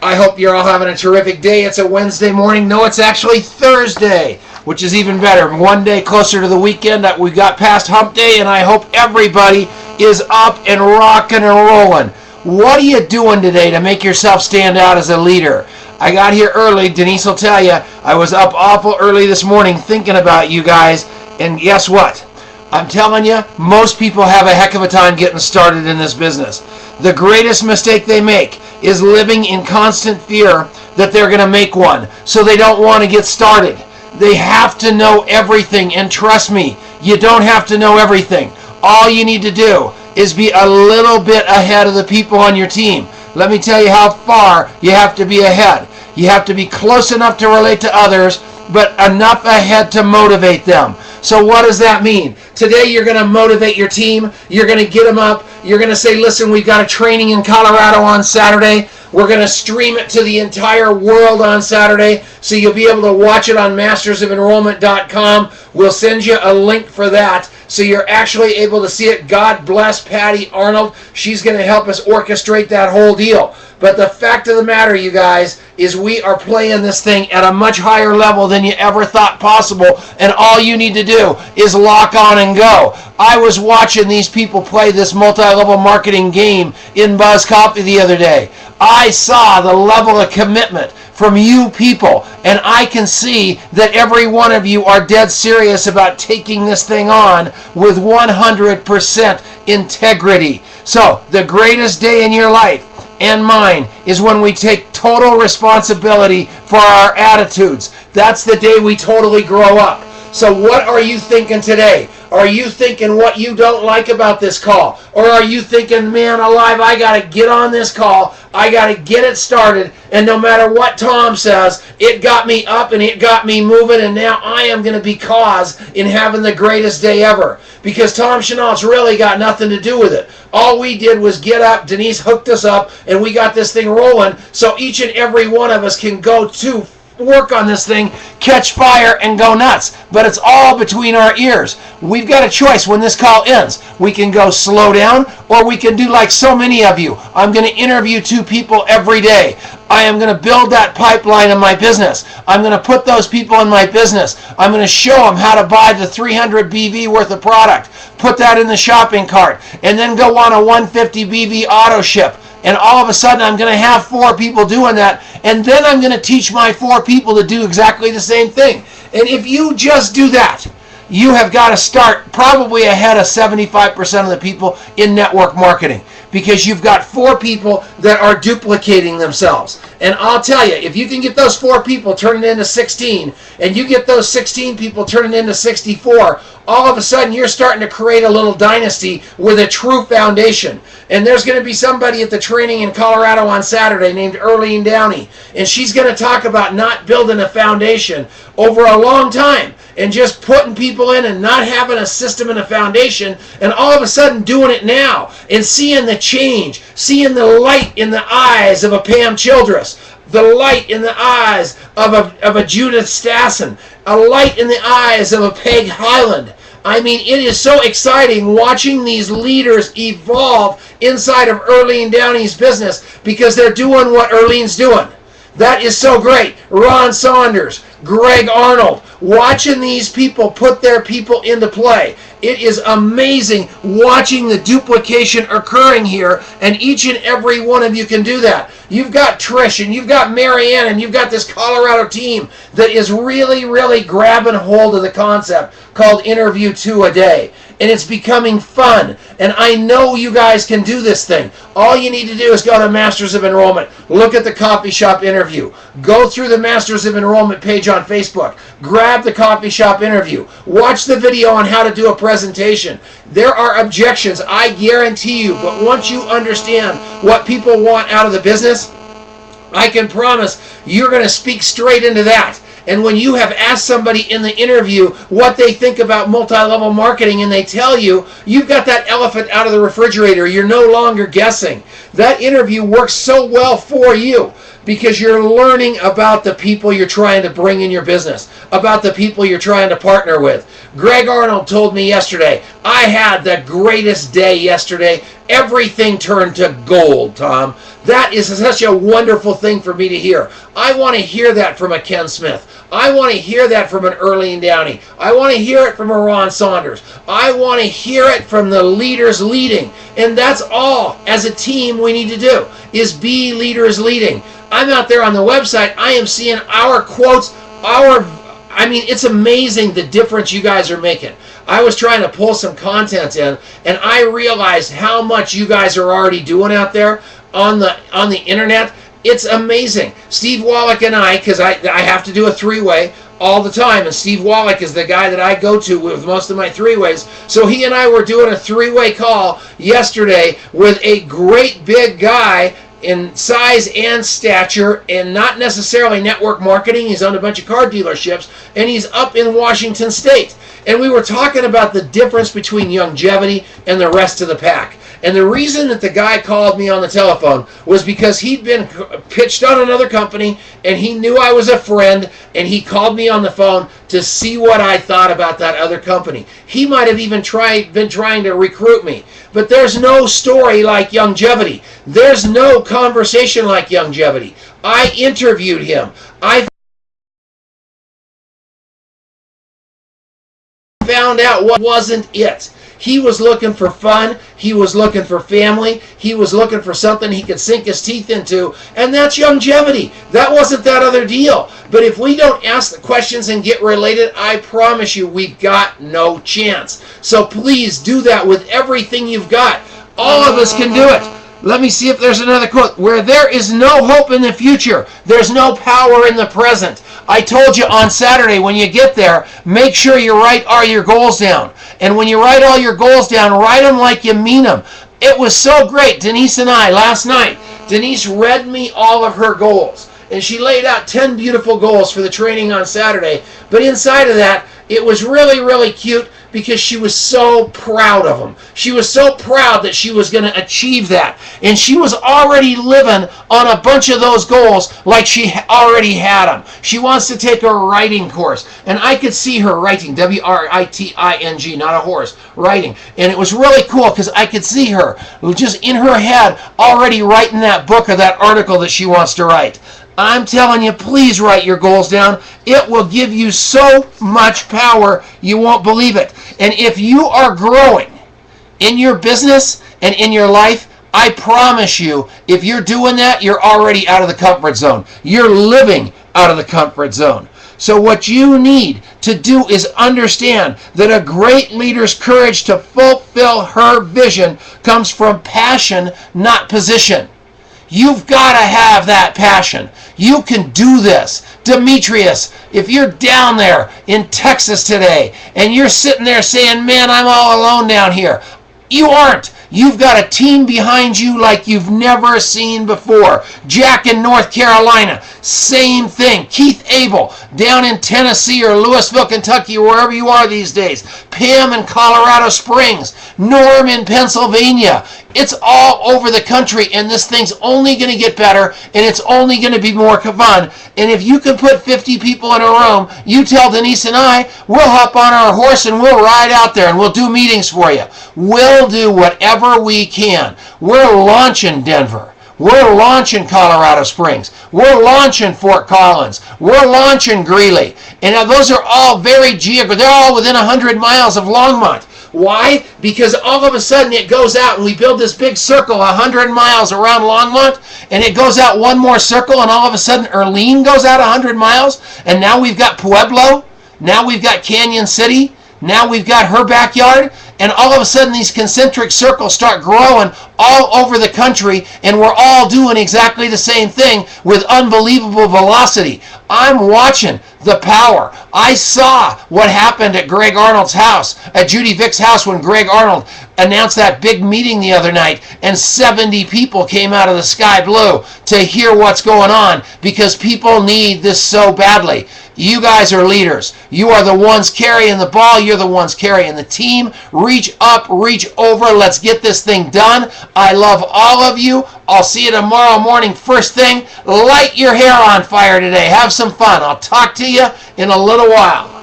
I hope you're all having a terrific day. It's a Wednesday morning. No, it's actually Thursday, which is even better. One day closer to the weekend. That we got past hump day, and I hope everybody is up and rocking and rolling. What are you doing today to make yourself stand out as a leader? I got here early. Denise will tell you, I was up awful early this morning thinking about you guys, and guess what? I'm telling you, most people have a heck of a time getting started in this business. The greatest mistake they make is living in constant fear that they're going to make one, so they don't want to get started. They have to know everything, and trust me, you don't have to know everything. All you need to do is be a little bit ahead of the people on your team. Let me tell you how far you have to be ahead. You have to be close enough to relate to others, but enough ahead to motivate them. So what does that mean? Today you're going to motivate your team. You're going to get them up. You're going to say, listen, we've got a training in Colorado on Saturday. We're going to stream it to the entire world on Saturday, so you'll be able to watch it on mastersofenrollment.com. We'll send you a link for that, so you're actually able to see it. God bless Patty Arnold. She's going to help us orchestrate that whole deal. But the fact of the matter, you guys, is we are playing this thing at a much higher level than you ever thought possible, and all you need to do is lock on and go. I was watching these people play this multi-level marketing game in Buzz Coffee the other day. I saw the level of commitment from you people, and I can see that every one of you are dead serious about taking this thing on with 100% integrity. So the greatest day in your life and mine is when we take total responsibility for our attitudes. That's the day we totally grow up. So what are you thinking today? Are you thinking what you don't like about this call? Or are you thinking, man alive, I got to get on this call, I got to get it started, and no matter what Tom says, it got me up and it got me moving, and now I am going to be cause in having the greatest day ever. Because TomChenault's really got nothing to do with it. All we did was get up, Denise hooked us up, and we got this thing rolling, so each and every one of us can go to work on this thing, catch fire, and go nuts. But it's all between our ears. We've got a choice when this call ends. We can go slow down, or we can do like so many of you. I'm going to interview 2 people every day. I am going to build that pipeline in my business. I'm going to put those people in my business. I'm going to show them how to buy the 300 BV worth of product, put that in the shopping cart, and then go on a 150 BV auto ship. And all of a sudden, I'm going to have 4 people doing that. And then I'm going to teach my 4 people to do exactly the same thing. And if you just do that, you have got to start probably ahead of 75% of the people in network marketing, because you've got 4 people that are duplicating themselves. And I'll tell you, if you can get those 4 people turning into 16, and you get those 16 people turning into 64, all of a sudden you're starting to create a little dynasty with a true foundation. And there's going to be somebody at the training in Colorado on Saturday named Earline Downey, and she's going to talk about not building a foundation over a long time and just putting people in and not having a system and a foundation, and all of a sudden doing it now and seeing the change, seeing the light in the eyes of a Pam Childress, the light in the eyes of a Judith Stassen, a light in the eyes of a Peg Highland. I mean, it is so exciting watching these leaders evolve inside of Earline Downey's business, because they're doing what Earline's doing. That is so great. Ron Saunders, Greg Arnold, watching these people put their people into play. It is amazing watching the duplication occurring here, and each and every one of you can do that. You've got Trish, and you've got Marianne, and you've got this Colorado team that is really, really grabbing hold of the concept called Interview 2 a Day. And it's becoming fun. And I know you guys can do this thing. All you need to do is go to Masters of Enrollment. Look at the coffee shop interview. Go through the Masters of Enrollment page on Facebook. Grab the coffee shop interview. Watch the video on how to do a presentation. There are objections, I guarantee you. But once you understand what people want out of the business, I can promise you're going to speak straight into that. And when you have asked somebody in the interview what they think about multi-level marketing, and they tell you, you've got that elephant out of the refrigerator. You're no longer guessing. That interview works so well for you because you're learning about the people you're trying to bring in your business, about the people you're trying to partner with. Greg Arnold told me yesterday, I had the greatest day yesterday. Everything turned to gold, Tom. That is such a wonderful thing for me to hear. I want to hear that from a Ken Smith. I want to hear that from an Earline Downey. I want to hear it from a Ron Saunders. I want to hear it from the leaders leading. And that's all, as a team, we need to do, is be leaders leading. I'm out there on the website. I am seeing our quotes, it's amazing the difference you guys are making. I was trying to pull some content in, and I realized how much you guys are already doing out there on the internet. It's amazing. Steve Wallach and I, because I have to do a three-way all the time, and Steve Wallach is the guy that I go to with most of my three-ways. So he and I were doing a three-way call yesterday with a great big guy in size and stature, and not necessarily network marketing. He's owned a bunch of car dealerships, and he's up in Washington State. And we were talking about the difference between longevity and the rest of the pack. And the reason that the guy called me on the telephone was because he'd been pitched on another company, and he knew I was a friend, and he called me on the phone to see what I thought about that other company. He might have even been trying to recruit me. But there's no story like longevity. There's no conversation like longevity. I interviewed him. I found out what wasn't it. He was looking for fun. He was looking for family. He was looking for something he could sink his teeth into. And that's longevity. That wasn't that other deal. But if we don't ask the questions and get related, I promise you we've got no chance. So please do that with everything you've got. All of us can do it. Let me see if there's another quote. Where there is no hope in the future, there's no power in the present. I told you on Saturday, when you get there, make sure you write all your goals down. And when you write all your goals down, write them like you mean them. It was so great. Denise and I, last night, Denise read me all of her goals. And she laid out 10 beautiful goals for the training on Saturday. But inside of that, it was really, really cute because she was so proud of them. She was so proud that she was going to achieve that. And she was already living on a bunch of those goals like she already had them. She wants to take a writing course. And I could see her writing, W-R-I-T-I-N-G, not a horse, writing. And it was really cool because I could see her just in her head already writing that book or that article that she wants to write. I'm telling you, please write your goals down. It will give you so much power, you won't believe it. And if you are growing in your business and in your life, I promise you, if you're doing that, you're already out of the comfort zone. You're living out of the comfort zone. So what you need to do is understand that a great leader's courage to fulfill her vision comes from passion, not position. You've got to have that passion. You can do this. Demetrius, if you're down there in Texas today and you're sitting there saying, man, I'm all alone down here. You aren't. You've got a team behind you like you've never seen before. Jack in North Carolina, same thing. Keith Abel down in Tennessee or Louisville, Kentucky, or wherever you are these days. Pam in Colorado Springs. Norm in Pennsylvania. It's all over the country, and this thing's only going to get better, and it's only going to be more fun. And if you can put 50 people in a room, you tell Denise and I, we'll hop on our horse and we'll ride out there and we'll do meetings for you. We'll do whatever we can. We're launching Denver. We're launching Colorado Springs. We're launching Fort Collins. We're launching Greeley. And those are all very geographic. They're all within 100 miles of Longmont. Why? Because all of a sudden it goes out and we build this big circle 100 miles around Longmont, and it goes out one more circle, and all of a sudden Earline goes out 100 miles, and now we've got Pueblo, now we've got Canyon City, now we've got her backyard, and all of a sudden these concentric circles start growing all over the country, and we're all doing exactly the same thing with unbelievable velocity. I'm watching the power. I saw what happened at Greg Arnold's house, at Judy Vick's house, when Greg Arnold announced that big meeting the other night, and 70 people came out of the sky blue to hear what's going on, because people need this so badly. You guys are leaders. You are the ones carrying the ball. You're the ones carrying the team. Reach up, reach over. Let's get this thing done. I love all of you. I'll see you tomorrow morning first thing. Light your hair on fire today. Have some fun. I'll talk to you in a little while.